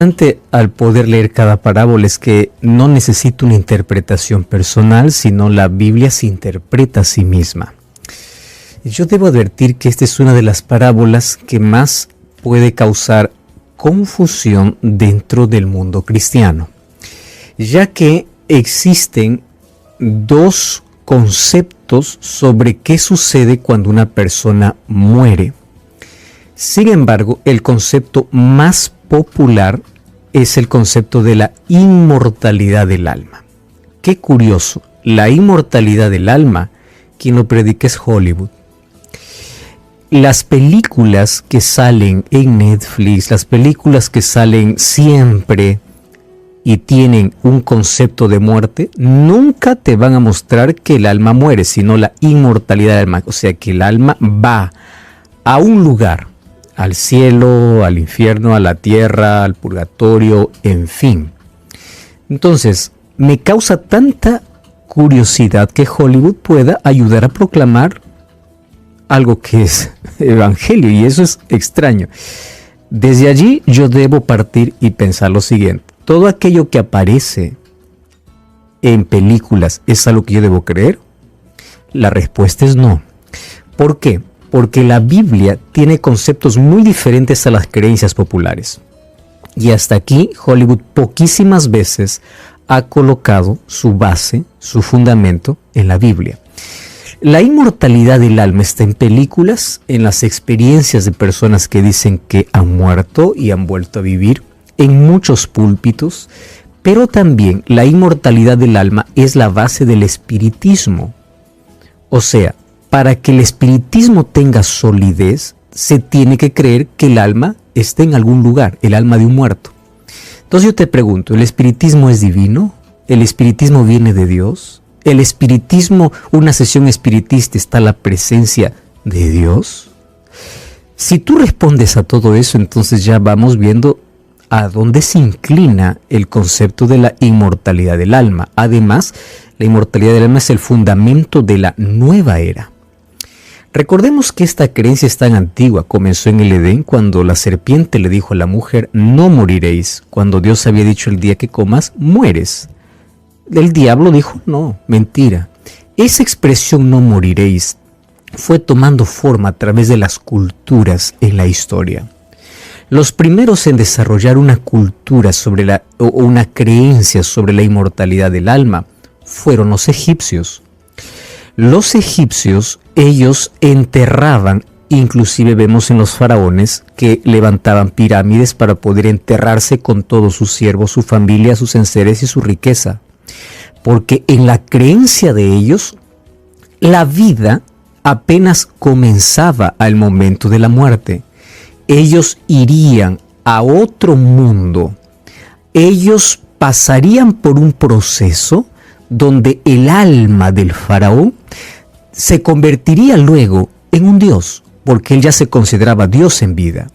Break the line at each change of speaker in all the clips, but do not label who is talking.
Al poder leer cada parábola es que no necesita una interpretación personal, sino la Biblia se interpreta a sí misma. Yo debo advertir que esta es una de las parábolas que más puede causar confusión dentro del mundo cristiano, ya que existen dos conceptos sobre qué sucede cuando una persona muere. Sin embargo, el concepto más popular es el concepto de la inmortalidad del alma. Qué curioso, la inmortalidad del alma, quien lo predica es Hollywood. Las películas que salen en Netflix, las películas que salen siempre y tienen un concepto de muerte, nunca te van a mostrar que el alma muere, sino la inmortalidad del alma. O sea, que el alma va a un lugar, al cielo, al infierno, a la tierra, al purgatorio, en fin. Entonces, me causa tanta curiosidad que Hollywood pueda ayudar a proclamar algo que es evangelio, y eso es extraño. Desde allí yo debo partir y pensar lo siguiente: ¿todo aquello que aparece en películas es algo que yo debo creer? La respuesta es no. ¿Por qué? Porque la Biblia tiene conceptos muy diferentes a las creencias populares. Y hasta aquí Hollywood poquísimas veces ha colocado su base, su fundamento en la Biblia. La inmortalidad del alma está en películas, en las experiencias de personas que dicen que han muerto y han vuelto a vivir, en muchos púlpitos, pero también la inmortalidad del alma es la base del espiritismo. O sea, para que el espiritismo tenga solidez, se tiene que creer que el alma esté en algún lugar, el alma de un muerto. Entonces yo te pregunto, ¿el espiritismo es divino? ¿El espiritismo viene de Dios? ¿El espiritismo, una sesión espiritista, está la presencia de Dios? Si tú respondes a todo eso, entonces ya vamos viendo a dónde se inclina el concepto de la inmortalidad del alma. Además, la inmortalidad del alma es el fundamento de la nueva era. Recordemos que esta creencia es tan antigua, comenzó en el Edén cuando la serpiente le dijo a la mujer: no moriréis, cuando Dios había dicho: el día que comas, mueres. El diablo dijo: no, mentira. Esa expresión no moriréis fue tomando forma a través de las culturas en la historia. Los primeros en desarrollar una cultura o una creencia sobre la inmortalidad del alma fueron los egipcios. Los egipcios, ellos enterraban, inclusive vemos en los faraones que levantaban pirámides para poder enterrarse con todos sus siervos, su familia, sus enseres y su riqueza. Porque en la creencia de ellos, la vida apenas comenzaba al momento de la muerte. Ellos irían a otro mundo. Ellos pasarían por un proceso donde el alma del faraón se convertiría luego en un dios, porque él ya se consideraba dios en vida.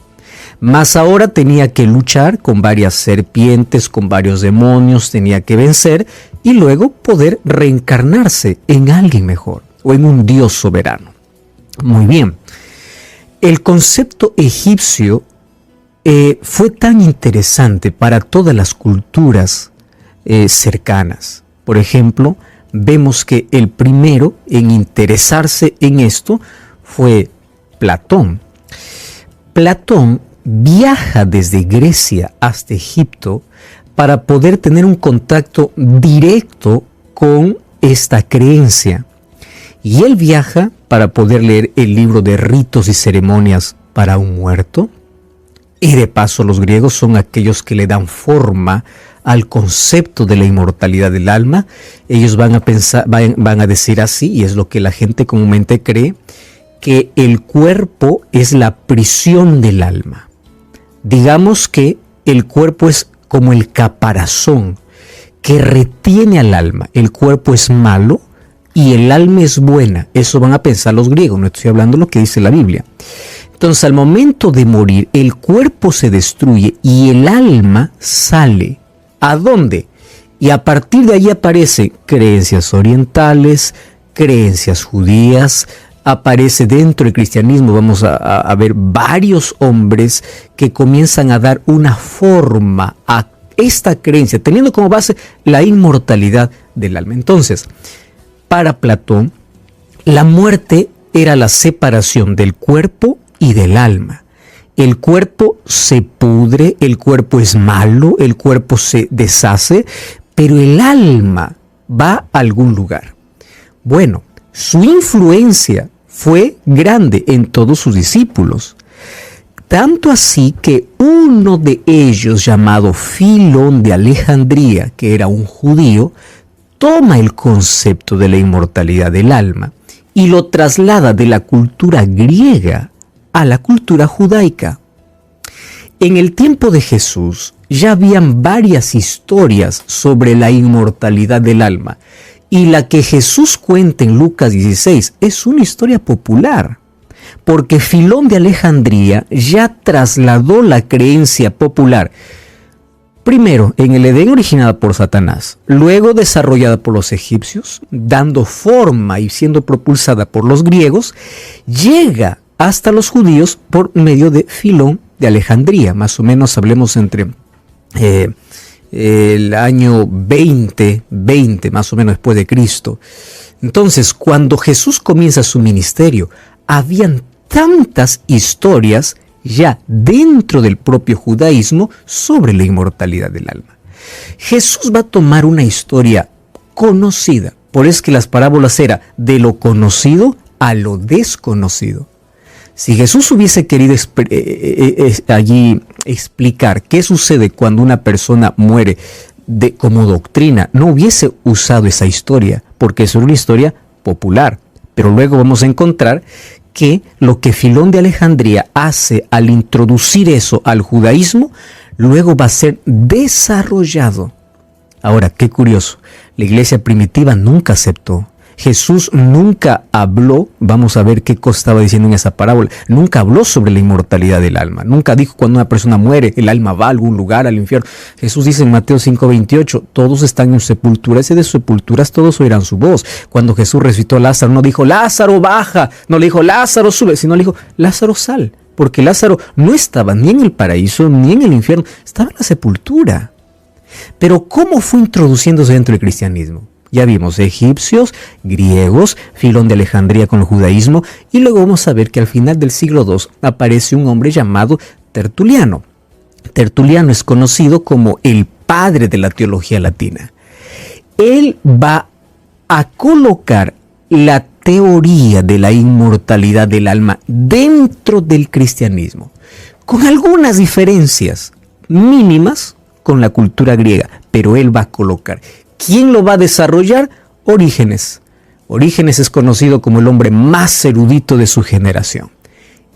Mas ahora tenía que luchar con varias serpientes, con varios demonios, tenía que vencer y luego poder reencarnarse en alguien mejor o en un dios soberano. Muy bien. El concepto egipcio fue tan interesante para todas las culturas cercanas. Por ejemplo, vemos que el primero en interesarse en esto fue Platón. Platón viaja desde Grecia hasta Egipto para poder tener un contacto directo con esta creencia. Y él viaja para poder leer el libro de ritos y ceremonias para un muerto. Y de paso los griegos son aquellos que le dan forma al concepto de la inmortalidad del alma. Ellos van a pensar, van a decir así, y es lo que la gente comúnmente cree, que el cuerpo es la prisión del alma. Digamos que el cuerpo es como el caparazón que retiene al alma. El cuerpo es malo y el alma es buena. Eso van a pensar los griegos, no estoy hablando de lo que dice la Biblia. Entonces, al momento de morir, el cuerpo se destruye y el alma sale. ¿A dónde? Y a partir de ahí aparecen creencias orientales, creencias judías, aparece dentro del cristianismo, vamos a ver varios hombres que comienzan a dar una forma a esta creencia, teniendo como base la inmortalidad del alma. Entonces, para Platón, la muerte era la separación del cuerpo y del alma. El cuerpo se pudre, el cuerpo es malo, el cuerpo se deshace, pero el alma va a algún lugar. Bueno, su influencia fue grande en todos sus discípulos. Tanto así que uno de ellos, llamado Filón de Alejandría, que era un judío, toma el concepto de la inmortalidad del alma y lo traslada de la cultura griega a la cultura judaica. En el tiempo de Jesús ya habían varias historias sobre la inmortalidad del alma, y la que Jesús cuenta en Lucas 16 es una historia popular, porque Filón de Alejandría ya trasladó la creencia popular, primero en el Edén originada por Satanás, luego desarrollada por los egipcios, dando forma y siendo propulsada por los griegos, llega hasta los judíos por medio de Filón de Alejandría, más o menos hablemos entre el año 20 más o menos después de Cristo. Entonces, cuando Jesús comienza su ministerio, habían tantas historias ya dentro del propio judaísmo sobre la inmortalidad del alma. Jesús va a tomar una historia conocida, por eso es que las parábolas eran de lo conocido a lo desconocido. Si Jesús hubiese querido allí explicar qué sucede cuando una persona muere como doctrina, no hubiese usado esa historia, porque es una historia popular. Pero luego vamos a encontrar que lo que Filón de Alejandría hace al introducir eso al judaísmo, luego va a ser desarrollado. Ahora, qué curioso, la iglesia primitiva nunca aceptó. Jesús nunca habló, vamos a ver qué cosa estaba diciendo en esa parábola, nunca habló sobre la inmortalidad del alma, nunca dijo cuando una persona muere, el alma va a algún lugar, al infierno. Jesús dice en Mateo 5:28, todos están en sepulturas y de sepulturas todos oirán su voz. Cuando Jesús resucitó a Lázaro, no dijo Lázaro baja, no le dijo Lázaro sube, sino le dijo Lázaro sal, porque Lázaro no estaba ni en el paraíso ni en el infierno, estaba en la sepultura. Pero ¿cómo fue introduciéndose dentro del cristianismo? Ya vimos egipcios, griegos, Filón de Alejandría con el judaísmo, y luego vamos a ver que al final del siglo II aparece un hombre llamado Tertuliano. Tertuliano es conocido como el padre de la teología latina. Él va a colocar la teoría de la inmortalidad del alma dentro del cristianismo, con algunas diferencias mínimas con la cultura griega, pero él va a colocar. ¿Quién lo va a desarrollar? Orígenes. Orígenes es conocido como el hombre más erudito de su generación.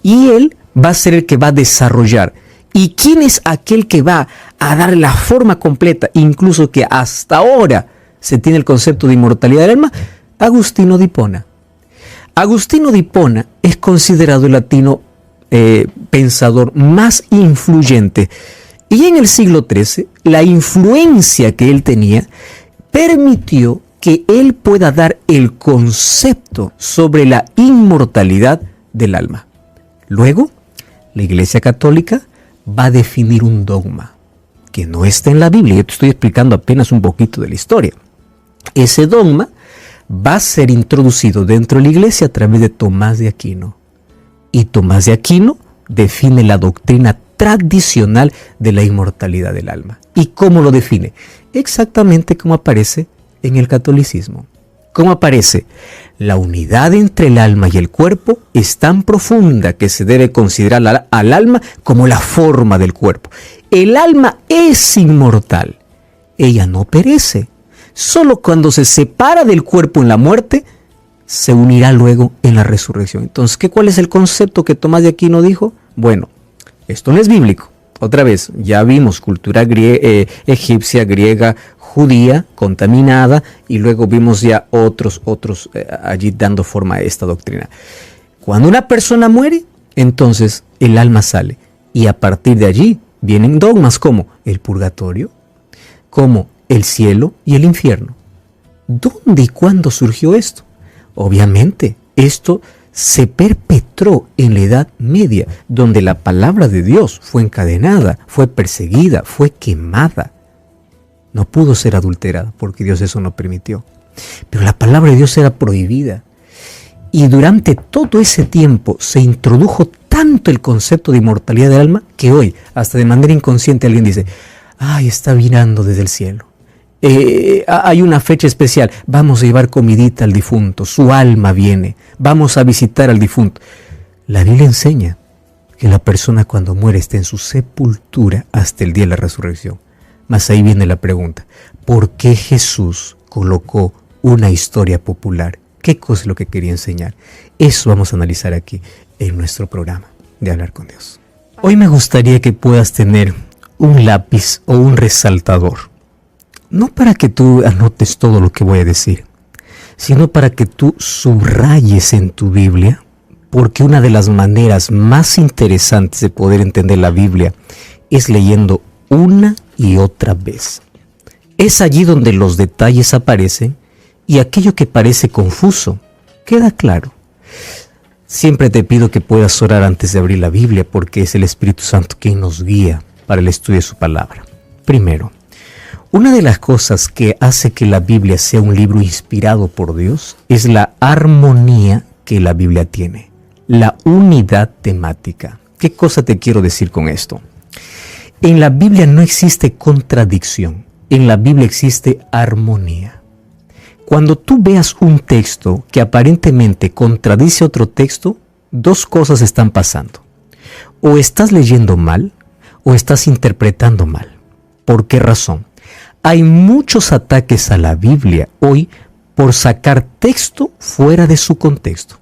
Y él va a ser el que va a desarrollar. ¿Y quién es aquel que va a dar la forma completa, incluso que hasta ahora se tiene el concepto de inmortalidad del alma? Agustino de Hipona. Agustino de Hipona es considerado el latino pensador más influyente. Y en el siglo XIII, la influencia que él tenía permitió que él pueda dar el concepto sobre la inmortalidad del alma. Luego, la Iglesia Católica va a definir un dogma que no está en la Biblia. Yo te estoy explicando apenas un poquito de la historia. Ese dogma va a ser introducido dentro de la Iglesia a través de Tomás de Aquino. Y Tomás de Aquino define la doctrina tradicional de la inmortalidad del alma. ¿Y cómo lo define? Exactamente como aparece en el catolicismo. ¿Cómo aparece? La unidad entre el alma y el cuerpo es tan profunda que se debe considerar al alma como la forma del cuerpo. El alma es inmortal. Ella no perece. Solo cuando se separa del cuerpo en la muerte, se unirá luego en la resurrección. Entonces, ¿cuál es el concepto que Tomás de Aquino dijo? Bueno, esto no es bíblico. Otra vez, ya vimos cultura egipcia, griega, judía, contaminada, y luego vimos ya otros allí dando forma a esta doctrina. Cuando una persona muere, entonces el alma sale. Y a partir de allí vienen dogmas como el purgatorio, como el cielo y el infierno. ¿Dónde y cuándo surgió esto? Obviamente, esto se perpetró en la Edad Media, donde la palabra de Dios fue encadenada, fue perseguida, fue quemada. No pudo ser adulterada porque Dios eso no permitió. Pero la palabra de Dios era prohibida. Y durante todo ese tiempo se introdujo tanto el concepto de inmortalidad del alma que hoy, hasta de manera inconsciente, alguien dice, ¡ay, está mirando desde el cielo! Hay una fecha especial, vamos a llevar comidita al difunto, su alma viene, vamos a visitar al difunto. La Biblia enseña que la persona cuando muere está en su sepultura hasta el día de la resurrección. Mas ahí viene la pregunta, ¿por qué Jesús colocó una historia popular? ¿Qué cosa es lo que quería enseñar? Eso vamos a analizar aquí en nuestro programa de Hablar con Dios. Hoy me gustaría que puedas tener un lápiz o un resaltador. No para que tú anotes todo lo que voy a decir, sino para que tú subrayes en tu Biblia, porque una de las maneras más interesantes de poder entender la Biblia es leyendo una y otra vez. Es allí donde los detalles aparecen y aquello que parece confuso queda claro. Siempre te pido que puedas orar antes de abrir la Biblia, porque es el Espíritu Santo quien nos guía para el estudio de su palabra. Primero, una de las cosas que hace que la Biblia sea un libro inspirado por Dios es la armonía que la Biblia tiene, la unidad temática. ¿Qué cosa te quiero decir con esto? En la Biblia no existe contradicción, en la Biblia existe armonía. Cuando tú veas un texto que aparentemente contradice otro texto, dos cosas están pasando. O estás leyendo mal, o estás interpretando mal. ¿Por qué razón? Hay muchos ataques a la Biblia hoy por sacar texto fuera de su contexto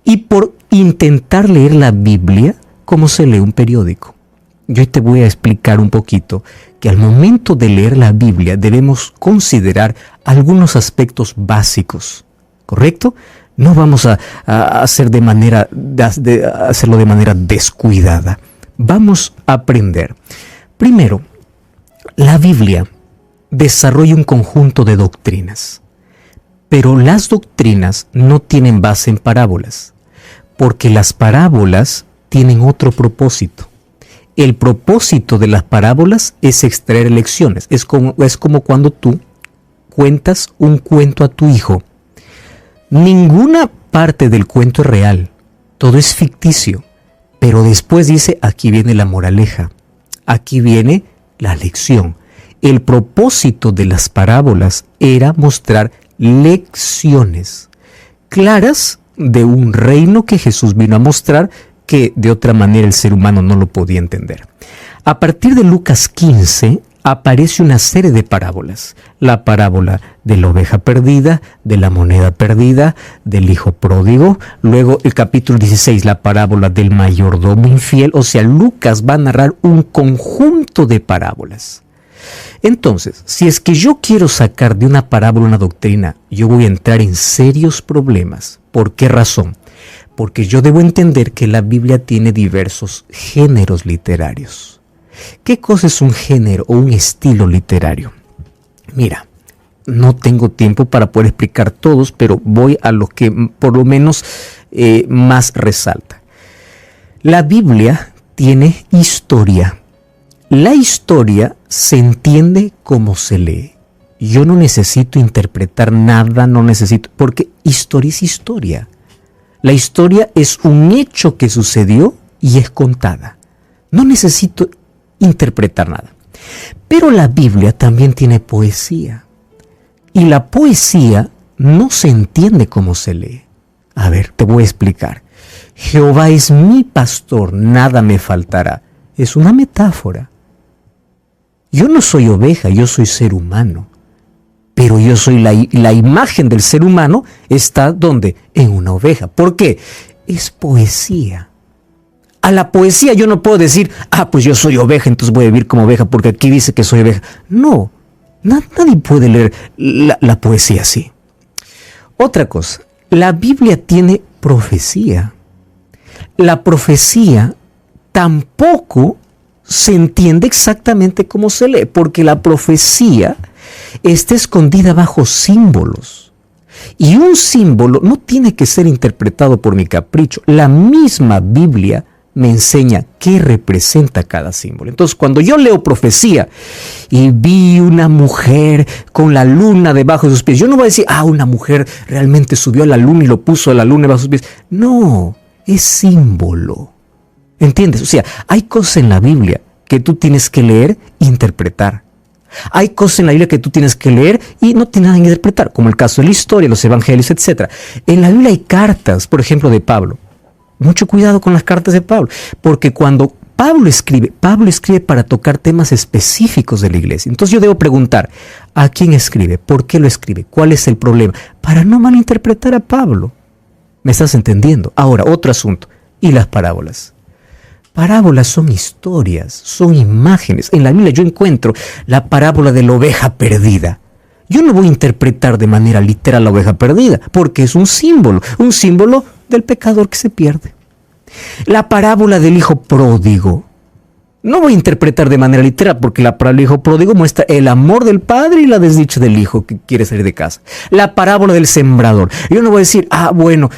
y por intentar leer la Biblia como se lee un periódico. Yo te voy a explicar un poquito que al momento de leer la Biblia debemos considerar algunos aspectos básicos, ¿correcto? No vamos a hacerlo de manera descuidada. Vamos a aprender. Primero, la Biblia desarrolla un conjunto de doctrinas, pero las doctrinas no tienen base en parábolas, porque las parábolas tienen otro propósito. El propósito de las parábolas es extraer lecciones. Es como cuando tú cuentas un cuento a tu hijo. Ninguna parte del cuento es real, todo es ficticio, pero después dice, aquí viene la moraleja, aquí viene la lección. El propósito de las parábolas era mostrar lecciones claras de un reino que Jesús vino a mostrar, que de otra manera el ser humano no lo podía entender. A partir de Lucas 15 aparece una serie de parábolas. La parábola de la oveja perdida, de la moneda perdida, del hijo pródigo. Luego el capítulo 16, la parábola del mayordomo infiel. O sea, Lucas va a narrar un conjunto de parábolas. Entonces, si es que yo quiero sacar de una parábola una doctrina, yo voy a entrar en serios problemas. ¿Por qué razón? Porque yo debo entender que la Biblia tiene diversos géneros literarios. ¿Qué cosa es un género o un estilo literario? Mira, no tengo tiempo para poder explicar todos, pero voy a lo que por lo menos más resalta. La Biblia tiene historia. La historia se entiende como se lee. Yo no necesito interpretar nada, porque historia es historia. La historia es un hecho que sucedió y es contada. No necesito interpretar nada. Pero la Biblia también tiene poesía. Y la poesía no se entiende como se lee. A ver, te voy a explicar. Jehová es mi pastor, nada me faltará. Es una metáfora. Yo no soy oveja, yo soy ser humano. Pero yo soy la imagen del ser humano está ¿dónde? En una oveja. ¿Por qué? Es poesía. A la poesía yo no puedo decir, pues yo soy oveja, entonces voy a vivir como oveja porque aquí dice que soy oveja. No, nadie puede leer la poesía así. Otra cosa, la Biblia tiene profecía. La profecía tampoco se entiende exactamente cómo se lee, porque la profecía está escondida bajo símbolos. Y un símbolo no tiene que ser interpretado por mi capricho. La misma Biblia me enseña qué representa cada símbolo. Entonces, cuando yo leo profecía y vi una mujer con la luna debajo de sus pies, yo no voy a decir, una mujer realmente subió a la luna y lo puso a la luna debajo de sus pies. No, es símbolo. ¿Entiendes? O sea, hay cosas en la Biblia que tú tienes que leer e interpretar. Hay cosas en la Biblia que tú tienes que leer y no tienes nada que interpretar, como el caso de la historia, los evangelios, etc. En la Biblia hay cartas, por ejemplo, de Pablo. Mucho cuidado con las cartas de Pablo, porque cuando Pablo escribe para tocar temas específicos de la iglesia. Entonces yo debo preguntar, ¿a quién escribe? ¿Por qué lo escribe? ¿Cuál es el problema? Para no malinterpretar a Pablo. ¿Me estás entendiendo? Ahora, otro asunto. ¿Y las parábolas? Parábolas son historias, son imágenes. En la Biblia yo encuentro la parábola de la oveja perdida. Yo no voy a interpretar de manera literal la oveja perdida, porque es un símbolo del pecador que se pierde. La parábola del hijo pródigo. No voy a interpretar de manera literal, porque la parábola del hijo pródigo muestra el amor del padre y la desdicha del hijo que quiere salir de casa. La parábola del sembrador. Yo no voy a decir,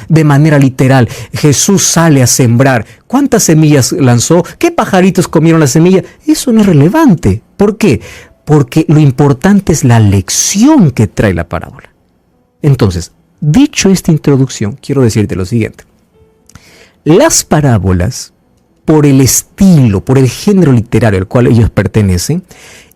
de manera literal, Jesús sale a sembrar. ¿Cuántas semillas lanzó? ¿Qué pajaritos comieron la semilla? Eso no es relevante. ¿Por qué? Porque lo importante es la lección que trae la parábola. Entonces, dicho esta introducción, quiero decirte lo siguiente. Las parábolas, por el estilo, por el género literario al cual ellos pertenecen,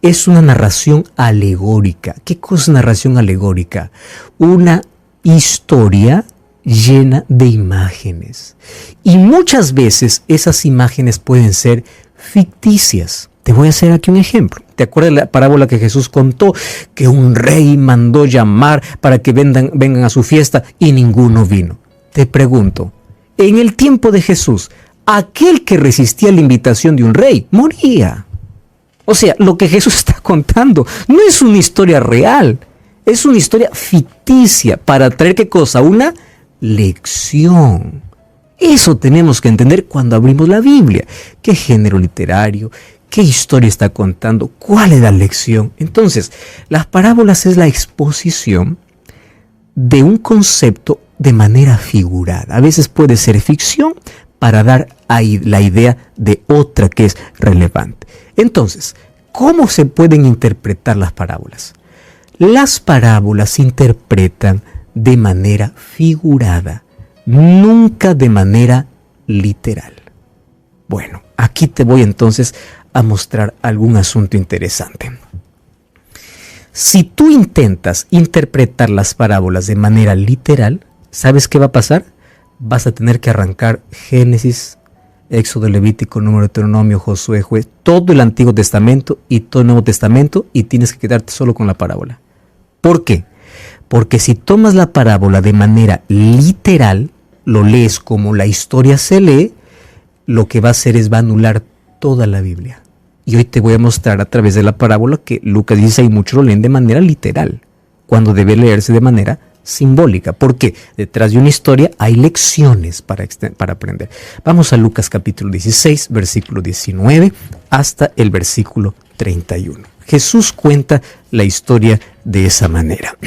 es una narración alegórica. ¿Qué cosa es narración alegórica? Una historia llena de imágenes. Y muchas veces esas imágenes pueden ser ficticias. Te voy a hacer aquí un ejemplo. ¿Te acuerdas de la parábola que Jesús contó? Que un rey mandó llamar para que vengan a su fiesta y ninguno vino. Te pregunto, en el tiempo de Jesús, aquel que resistía la invitación de un rey moría. O sea, lo que Jesús está contando no es una historia real, es una historia ficticia para traer ¿qué cosa? Una lección. Eso tenemos que entender cuando abrimos la Biblia. ¿Qué género literario? ¿Qué historia está contando? ¿Cuál es la lección? Entonces, las parábolas es la exposición de un concepto de manera figurada. A veces puede ser ficción para dar ahí la idea de otra que es relevante. Entonces, ¿cómo se pueden interpretar las parábolas? Las parábolas se interpretan de manera figurada, nunca de manera literal. Bueno, aquí te voy entonces a mostrar algún asunto interesante. Si tú intentas interpretar las parábolas de manera literal, ¿sabes qué va a pasar? Vas a tener que arrancar Génesis, Éxodo, Levítico, Número, Deuteronomio, Josué, Juez, todo el Antiguo Testamento y todo el Nuevo Testamento, y tienes que quedarte solo con la parábola. ¿Por qué? Porque si tomas la parábola de manera literal, lo lees como la historia se lee, lo que va a hacer es va a anular toda la Biblia. Y hoy te voy a mostrar a través de la parábola que Lucas 16 muchos lo leen de manera literal, cuando debe leerse de manera simbólica. Porque detrás de una historia hay lecciones para aprender. Vamos a Lucas capítulo 16, versículo 19 hasta el versículo 31. Jesús cuenta la historia de esa manera.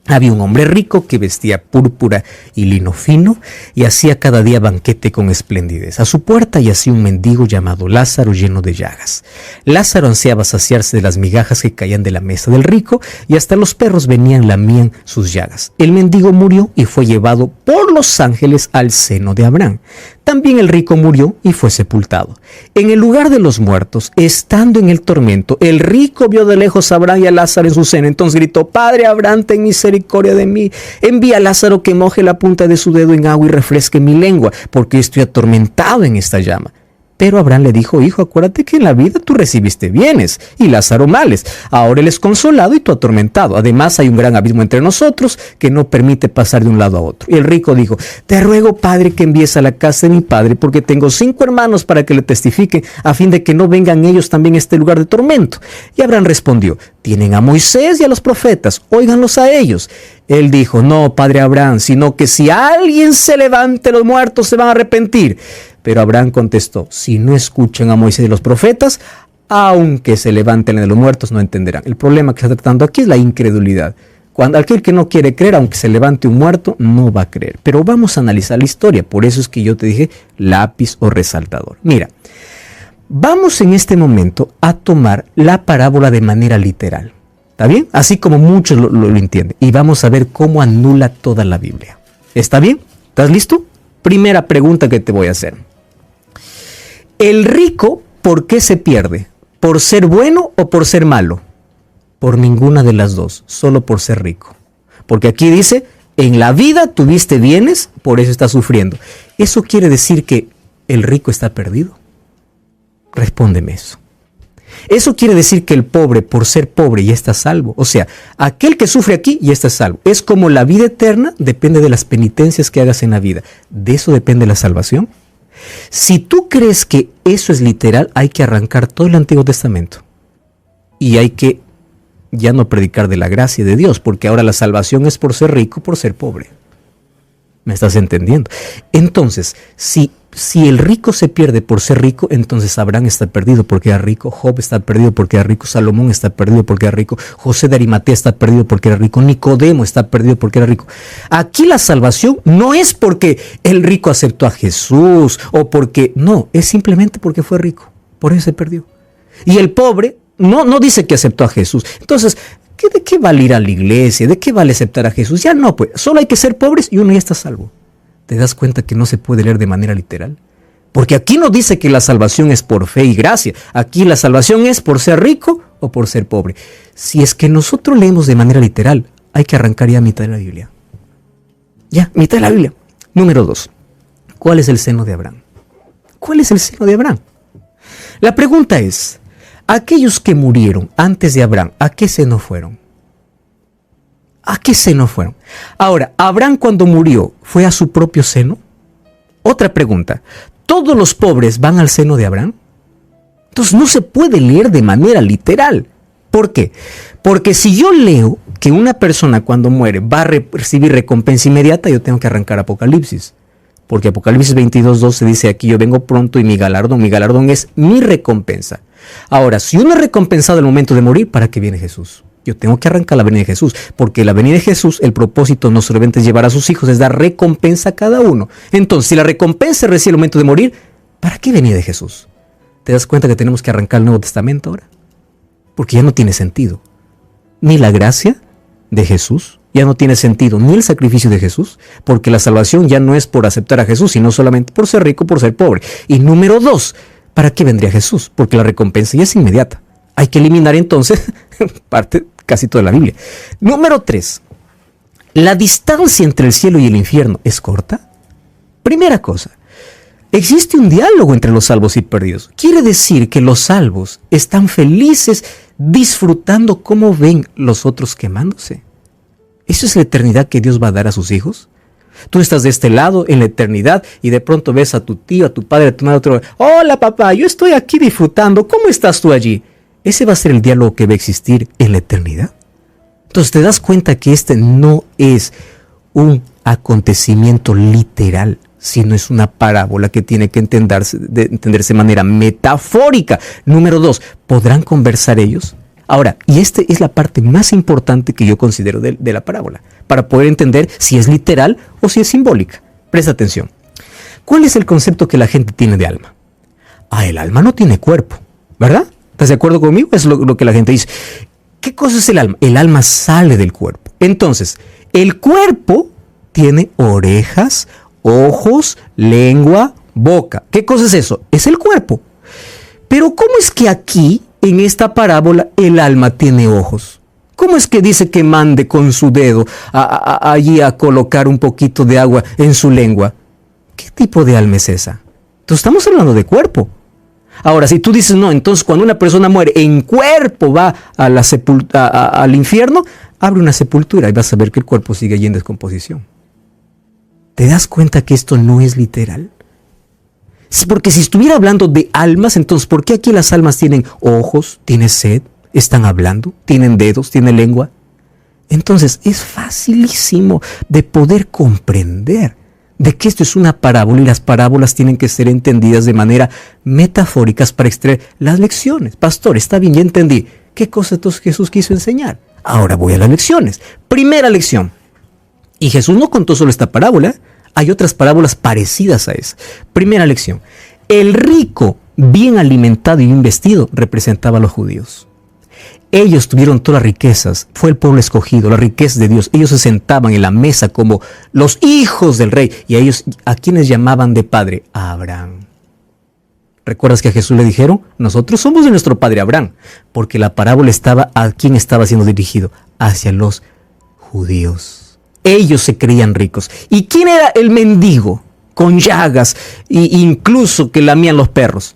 Había un hombre rico que vestía púrpura y lino fino y hacía cada día banquete con esplendidez. A su puerta yacía un mendigo llamado Lázaro lleno de llagas. Lázaro ansiaba saciarse de las migajas que caían de la mesa del rico y hasta los perros venían lamían sus llagas. El mendigo murió y fue llevado por los ángeles al seno de Abraham. También el rico murió y fue sepultado. En el lugar de los muertos, estando en el tormento, el rico vio de lejos a Abraham y a Lázaro en su seno. Entonces gritó: Padre Abraham, ten misericordia de mí. Envía a Lázaro que moje la punta de su dedo en agua y refresque mi lengua, porque estoy atormentado en esta llama. Pero Abraham le dijo: Hijo, acuérdate que en la vida tú recibiste bienes y Lázaro males. Ahora él es consolado y tú atormentado. Además hay un gran abismo entre nosotros que no permite pasar de un lado a otro. Y el rico dijo: Te ruego, Padre, que envíes a la casa de mi padre, porque tengo 5 hermanos para que le testifiquen, a fin de que no vengan ellos también a este lugar de tormento. Y Abraham respondió: Tienen a Moisés y a los profetas, óiganlos a ellos. Él dijo: No, padre Abraham, sino que si alguien se levante, los muertos se van a arrepentir. Pero Abraham contestó: Si no escuchan a Moisés y los profetas, aunque se levanten de los muertos, no entenderán. El problema que está tratando aquí es la incredulidad. Cuando aquel que no quiere creer, aunque se levante un muerto, no va a creer. Pero vamos a analizar la historia. Por eso es que yo te dije lápiz o resaltador. Mira, vamos en este momento a tomar la parábola de manera literal. ¿Está bien? Así como muchos lo entienden. Y vamos a ver cómo anula toda la Biblia. ¿Está bien? ¿Estás listo? Primera pregunta que te voy a hacer. ¿El rico por qué se pierde? ¿Por ser bueno o por ser malo? Por ninguna de las dos, solo por ser rico. Porque aquí dice, en la vida tuviste bienes, por eso estás sufriendo. ¿Eso quiere decir que el rico está perdido? Respóndeme eso. Eso quiere decir que el pobre, por ser pobre, ya está salvo. O sea, aquel que sufre aquí ya está salvo. Es como la vida eterna depende de las penitencias que hagas en la vida. ¿De eso depende la salvación? Si tú crees que eso es literal, hay que arrancar todo el Antiguo Testamento. Y hay que ya no predicar de la gracia de Dios, porque ahora la salvación es por ser rico, por ser pobre. ¿Me estás entendiendo? Entonces, si el rico se pierde por ser rico, entonces Abraham está perdido porque era rico, Job está perdido porque era rico, Salomón está perdido porque era rico, José de Arimatea está perdido porque era rico, Nicodemo está perdido porque era rico. Aquí la salvación no es porque el rico aceptó a Jesús o porque, no, es simplemente porque fue rico, por eso se perdió. Y el pobre no dice que aceptó a Jesús. Entonces, ¿de qué vale ir a la iglesia? ¿De qué vale aceptar a Jesús? Ya no, pues, solo hay que ser pobres y uno ya está salvo. ¿Te das cuenta que no se puede leer de manera literal? Porque aquí no dice que la salvación es por fe y gracia. Aquí la salvación es por ser rico o por ser pobre. Si es que nosotros leemos de manera literal, hay que arrancar ya mitad de la Biblia. Ya, mitad de la Biblia. Número 2. ¿Cuál es el seno de Abraham? ¿Cuál es el seno de Abraham? La pregunta es, aquellos que murieron antes de Abraham, ¿a qué seno fueron? ¿A qué seno fueron? Ahora, ¿Abraham cuando murió fue a su propio seno? Otra pregunta, ¿todos los pobres van al seno de Abraham? Entonces no se puede leer de manera literal. ¿Por qué? Porque si yo leo que una persona cuando muere va a recibir recompensa inmediata, yo tengo que arrancar Apocalipsis. Porque Apocalipsis 22:12 dice aquí, yo vengo pronto y mi galardón es mi recompensa. Ahora, si uno es recompensado al momento de morir, ¿para qué viene Jesús? Yo tengo que arrancar la venida de Jesús, porque la venida de Jesús, el propósito no solamente es llevar a sus hijos, es dar recompensa a cada uno. Entonces, si la recompensa se recibe al momento de morir, ¿para qué venida de Jesús? ¿Te das cuenta que tenemos que arrancar el Nuevo Testamento ahora? Porque ya no tiene sentido. Ni la gracia de Jesús, ya no tiene sentido, ni el sacrificio de Jesús, porque la salvación ya no es por aceptar a Jesús, sino solamente por ser rico, por ser pobre. Y número 2, ¿para qué vendría Jesús? Porque la recompensa ya es inmediata. Hay que eliminar entonces casi toda la Biblia. Número 3. ¿La distancia entre el cielo y el infierno es corta? Primera cosa, existe un diálogo entre los salvos y perdidos. Quiere decir que los salvos están felices disfrutando cómo ven los otros quemándose. ¿Eso es la eternidad que Dios va a dar a sus hijos? Tú estás de este lado en la eternidad y de pronto ves a tu tío, a tu padre, a tu madre, a otro. Hola papá, yo estoy aquí disfrutando. ¿Cómo estás tú allí? ¿Ese va a ser el diálogo que va a existir en la eternidad? Entonces te das cuenta que este no es un acontecimiento literal, sino es una parábola que tiene que entenderse de manera metafórica. Número 2, ¿podrán conversar ellos? Ahora, y esta es la parte más importante que yo considero de la parábola, para poder entender si es literal o si es simbólica. Presta atención. ¿Cuál es el concepto que la gente tiene de alma? El alma no tiene cuerpo, ¿verdad? ¿Estás de acuerdo conmigo? Es lo que la gente dice. ¿Qué cosa es el alma? El alma sale del cuerpo. Entonces, el cuerpo tiene orejas, ojos, lengua, boca. ¿Qué cosa es eso? Es el cuerpo. Pero ¿cómo es que aquí, en esta parábola, el alma tiene ojos? ¿Cómo es que dice que mande con su dedo allí a colocar un poquito de agua en su lengua? ¿Qué tipo de alma es esa? Entonces estamos hablando de cuerpo. Ahora, si tú dices no, entonces cuando una persona muere en cuerpo va al infierno, abre una sepultura y vas a ver que el cuerpo sigue allí en descomposición. ¿Te das cuenta que esto no es literal? Porque si estuviera hablando de almas, entonces ¿por qué aquí las almas tienen ojos, tienen sed, están hablando, tienen dedos, tienen lengua? Entonces es facilísimo de poder comprender de que esto es una parábola y las parábolas tienen que ser entendidas de manera metafóricas para extraer las lecciones. Pastor, está bien, ya entendí. ¿Qué cosa entonces Jesús quiso enseñar? Ahora voy a las lecciones. Primera lección. Y Jesús no contó solo esta parábola, hay otras parábolas parecidas a esa. Primera lección. El rico, bien alimentado y bien vestido, representaba a los judíos. Ellos tuvieron todas las riquezas, fue el pueblo escogido, las riquezas de Dios. Ellos se sentaban en la mesa como los hijos del rey. Y a ellos, ¿a quienes llamaban de padre? A Abraham. ¿Recuerdas que a Jesús le dijeron? Nosotros somos de nuestro padre Abraham. Porque la parábola estaba, ¿a quién estaba siendo dirigido? Hacia los judíos. Ellos se creían ricos. ¿Y quién era el mendigo? Con llagas e incluso que lamían los perros.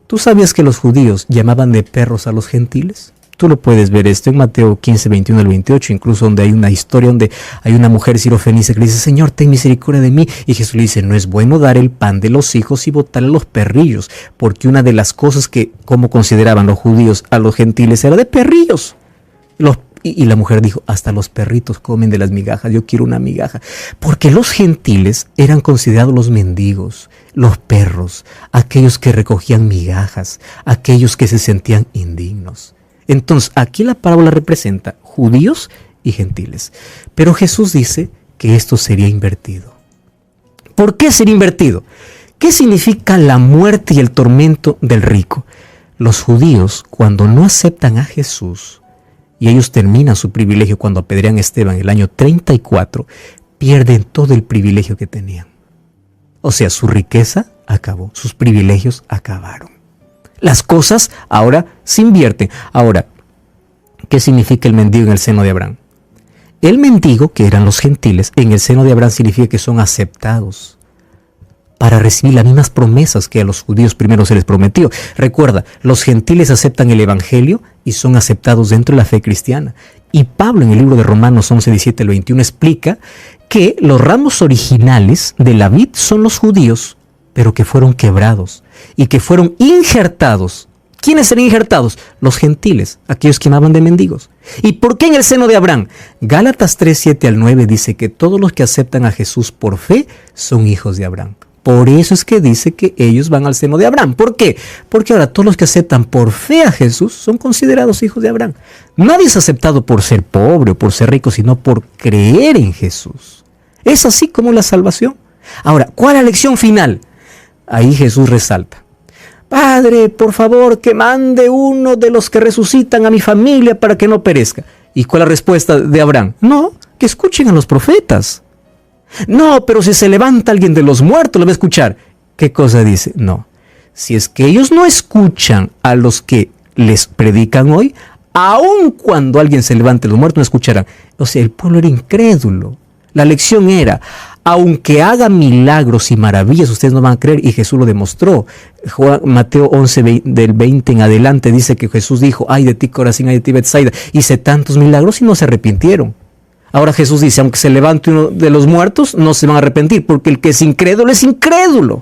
¿Tú sabías que los judíos llamaban de perros a los gentiles? Tú lo puedes ver esto en Mateo 15, 21 al 28, incluso donde hay una historia donde hay una mujer sirofenicia que le dice, Señor, ten misericordia de mí. Y Jesús le dice, no es bueno dar el pan de los hijos y botarle a los perrillos, porque una de las cosas que, como consideraban los judíos a los gentiles, era de perrillos. Y la mujer dijo, hasta los perritos comen de las migajas, yo quiero una migaja. Porque los gentiles eran considerados los mendigos, los perros, aquellos que recogían migajas, aquellos que se sentían indignos. Entonces, aquí la parábola representa judíos y gentiles. Pero Jesús dice que esto sería invertido. ¿Por qué sería invertido? ¿Qué significa la muerte y el tormento del rico? Los judíos, cuando no aceptan a Jesús, y ellos terminan su privilegio cuando apedrean a Esteban en el año 34, pierden todo el privilegio que tenían. O sea, su riqueza acabó, sus privilegios acabaron. Las cosas ahora se invierten. Ahora, ¿qué significa el mendigo en el seno de Abraham? El mendigo, que eran los gentiles, en el seno de Abraham significa que son aceptados para recibir las mismas promesas que a los judíos primero se les prometió. Recuerda, los gentiles aceptan el evangelio y son aceptados dentro de la fe cristiana. Y Pablo en el libro de Romanos 11, 17 al 21 explica que los ramos originales de la vid son los judíos, pero que fueron quebrados y que fueron injertados. ¿Quiénes serían injertados? Los gentiles, aquellos que llamaban de mendigos. ¿Y por qué en el seno de Abraham? Gálatas 3, 7 al 9 dice que todos los que aceptan a Jesús por fe son hijos de Abraham. Por eso es que dice que ellos van al seno de Abraham. ¿Por qué? Porque ahora todos los que aceptan por fe a Jesús son considerados hijos de Abraham. Nadie es aceptado por ser pobre o por ser rico, sino por creer en Jesús. Es así como la salvación. Ahora, ¿cuál es la lección final? Ahí Jesús resalta. Padre, por favor, que mande uno de los que resucitan a mi familia para que no perezca. ¿Y cuál es la respuesta de Abraham? No, que escuchen a los profetas. No, pero si se levanta alguien de los muertos, lo va a escuchar. ¿Qué cosa dice? No. Si es que ellos no escuchan a los que les predican hoy, aun cuando alguien se levante de los muertos, no escucharán. O sea, el pueblo era incrédulo. La lección era, aunque haga milagros y maravillas, ustedes no van a creer, y Jesús lo demostró. Mateo 11, del 20 en adelante, dice que Jesús dijo, ay de ti Corazín, ay de ti Betsaida, hice tantos milagros y no se arrepintieron. Ahora Jesús dice, aunque se levante uno de los muertos, no se van a arrepentir, porque el que es incrédulo es incrédulo.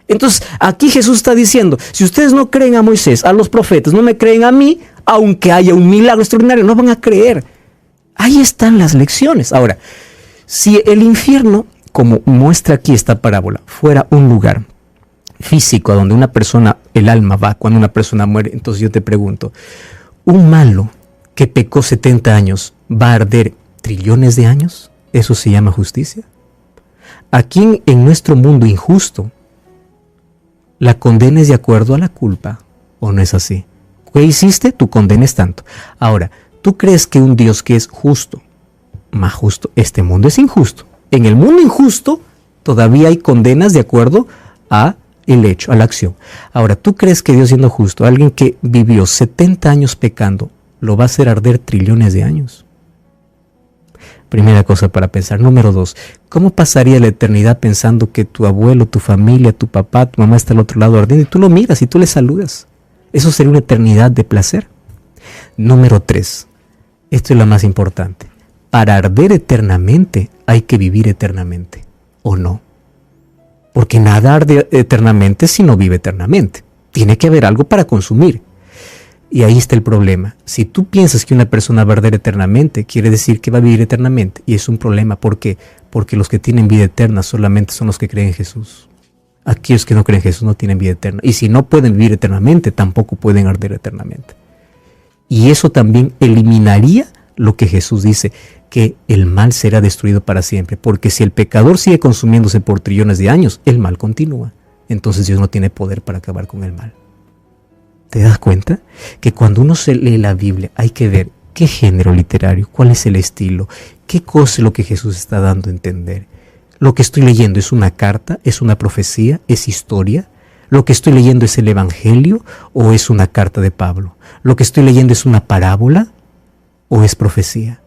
Entonces, aquí Jesús está diciendo, si ustedes no creen a Moisés, a los profetas, no me creen a mí, aunque haya un milagro extraordinario, no van a creer. Ahí están las lecciones. Ahora, si el infierno, como muestra aquí esta parábola, fuera un lugar físico a donde una persona, el alma va cuando una persona muere, entonces yo te pregunto, ¿un malo que pecó 70 años va a arder trillones de años? ¿Eso se llama justicia? Aquí en nuestro mundo injusto, la condena es de acuerdo a la culpa, ¿o no es así? ¿Qué hiciste? Tu condena es tanto. Ahora, ¿tú crees que un Dios que es justo, más justo? Este mundo es injusto. En el mundo injusto todavía hay condenas de acuerdo a el hecho, a la acción. Ahora, ¿tú crees que Dios, siendo justo, alguien que vivió 70 años pecando, lo va a hacer arder trillones de años? Primera cosa para pensar. Número 2, ¿cómo pasaría la eternidad pensando que tu abuelo, tu familia, tu papá, tu mamá está al otro lado ardiendo y tú lo miras y tú le saludas? Eso sería una eternidad de placer. Número 3, esto es lo más importante. Para arder eternamente hay que vivir eternamente, ¿o no? Porque nada arde eternamente si no vive eternamente. Tiene que haber algo para consumir. Y ahí está el problema. Si tú piensas que una persona va a arder eternamente, quiere decir que va a vivir eternamente. Y es un problema. ¿Por qué? Porque los que tienen vida eterna solamente son los que creen en Jesús. Aquellos que no creen en Jesús no tienen vida eterna. Y si no pueden vivir eternamente, tampoco pueden arder eternamente. Y eso también eliminaría lo que Jesús dice, que el mal será destruido para siempre, porque si el pecador sigue consumiéndose por trillones de años, el mal continúa. Entonces Dios no tiene poder para acabar con el mal. ¿Te das cuenta? Que cuando uno se lee la Biblia hay que ver qué género literario, cuál es el estilo, qué cosa es lo que Jesús está dando a entender. Lo que estoy leyendo es una carta, es una profecía, es historia. Lo que estoy leyendo es el Evangelio o es una carta de Pablo. Lo que estoy leyendo es una parábola o es profecía.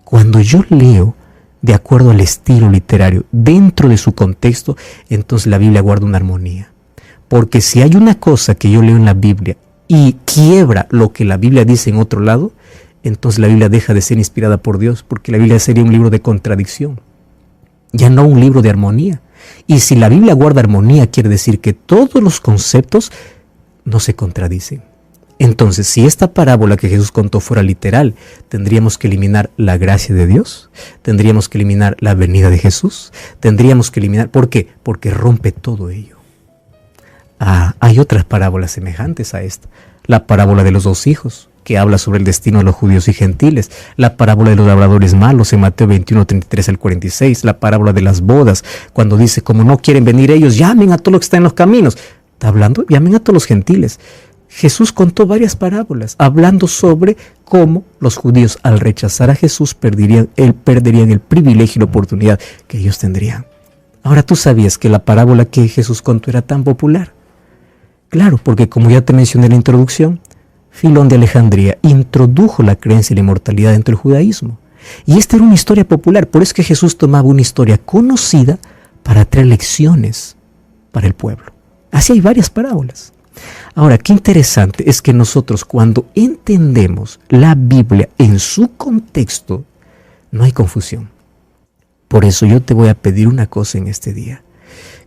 Cuando yo leo de acuerdo al estilo literario, dentro de su contexto, entonces la Biblia guarda una armonía. Porque si hay una cosa que yo leo en la Biblia y quiebra lo que la Biblia dice en otro lado, entonces la Biblia deja de ser inspirada por Dios, porque la Biblia sería un libro de contradicción, ya no un libro de armonía. Y si la Biblia guarda armonía, quiere decir que todos los conceptos no se contradicen. Entonces, si esta parábola que Jesús contó fuera literal, tendríamos que eliminar la gracia de Dios, tendríamos que eliminar la venida de Jesús, tendríamos que eliminar... ¿Por qué? Porque rompe todo ello. Hay otras parábolas semejantes a esta. La parábola de los 2 hijos, que habla sobre el destino de los judíos y gentiles. La parábola de los labradores malos en Mateo 21, 33 al 46. La parábola de las bodas, cuando dice, como no quieren venir ellos, llamen a todo lo que está en los caminos. Está hablando, llamen a todos los gentiles. Jesús contó varias parábolas, hablando sobre cómo los judíos, al rechazar a Jesús, perderían el privilegio y la oportunidad que ellos tendrían. Ahora, ¿tú sabías que la parábola que Jesús contó era tan popular? Claro, porque como ya te mencioné en la introducción, Filón de Alejandría introdujo la creencia en la inmortalidad dentro del judaísmo. Y esta era una historia popular, por eso es que Jesús tomaba una historia conocida para traer lecciones para el pueblo. Así hay varias parábolas. Ahora, qué interesante es que nosotros cuando entendemos la Biblia en su contexto, no hay confusión. Por eso yo te voy a pedir una cosa en este día.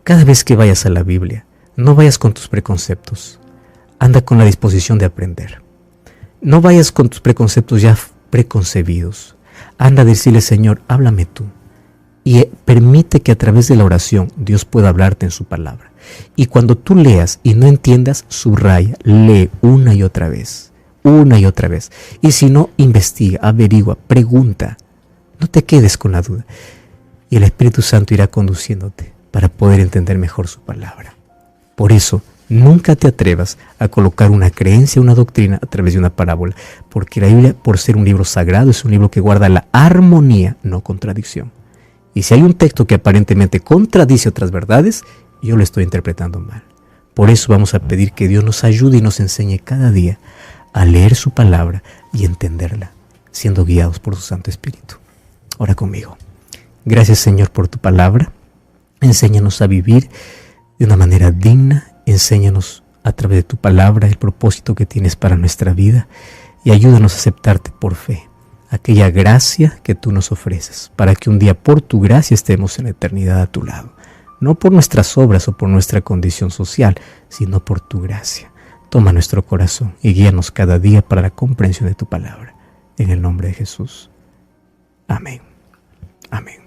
Cada vez que vayas a la Biblia, no vayas con tus preconceptos. Anda con la disposición de aprender. No vayas con tus preconceptos ya preconcebidos. Anda a decirle, Señor, háblame tú. Y permite que a través de la oración Dios pueda hablarte en su palabra. Y cuando tú leas y no entiendas, subraya, lee una y otra vez. Una y otra vez. Y si no, investiga, averigua, pregunta. No te quedes con la duda. Y el Espíritu Santo irá conduciéndote para poder entender mejor su palabra. Por eso, nunca te atrevas a colocar una creencia, una doctrina a través de una parábola, porque la Biblia, por ser un libro sagrado, es un libro que guarda la armonía, no contradicción. Y si hay un texto que aparentemente contradice otras verdades, yo lo estoy interpretando mal. Por eso vamos a pedir que Dios nos ayude y nos enseñe cada día a leer su palabra y entenderla, siendo guiados por su Santo Espíritu. Ora conmigo. Gracias, Señor, por tu palabra. Enséñanos a vivir de una manera digna. Enséñanos a través de tu palabra el propósito que tienes para nuestra vida y ayúdanos a aceptarte por fe, aquella gracia que tú nos ofreces, para que un día por tu gracia estemos en la eternidad a tu lado, no por nuestras obras o por nuestra condición social, sino por tu gracia. Toma nuestro corazón y guíanos cada día para la comprensión de tu palabra. En el nombre de Jesús. Amén. Amén.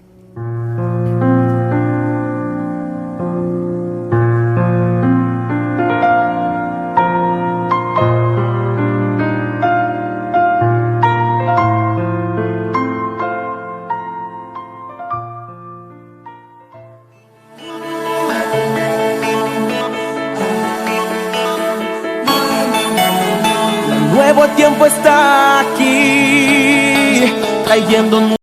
Nuevo tiempo está aquí, trayendo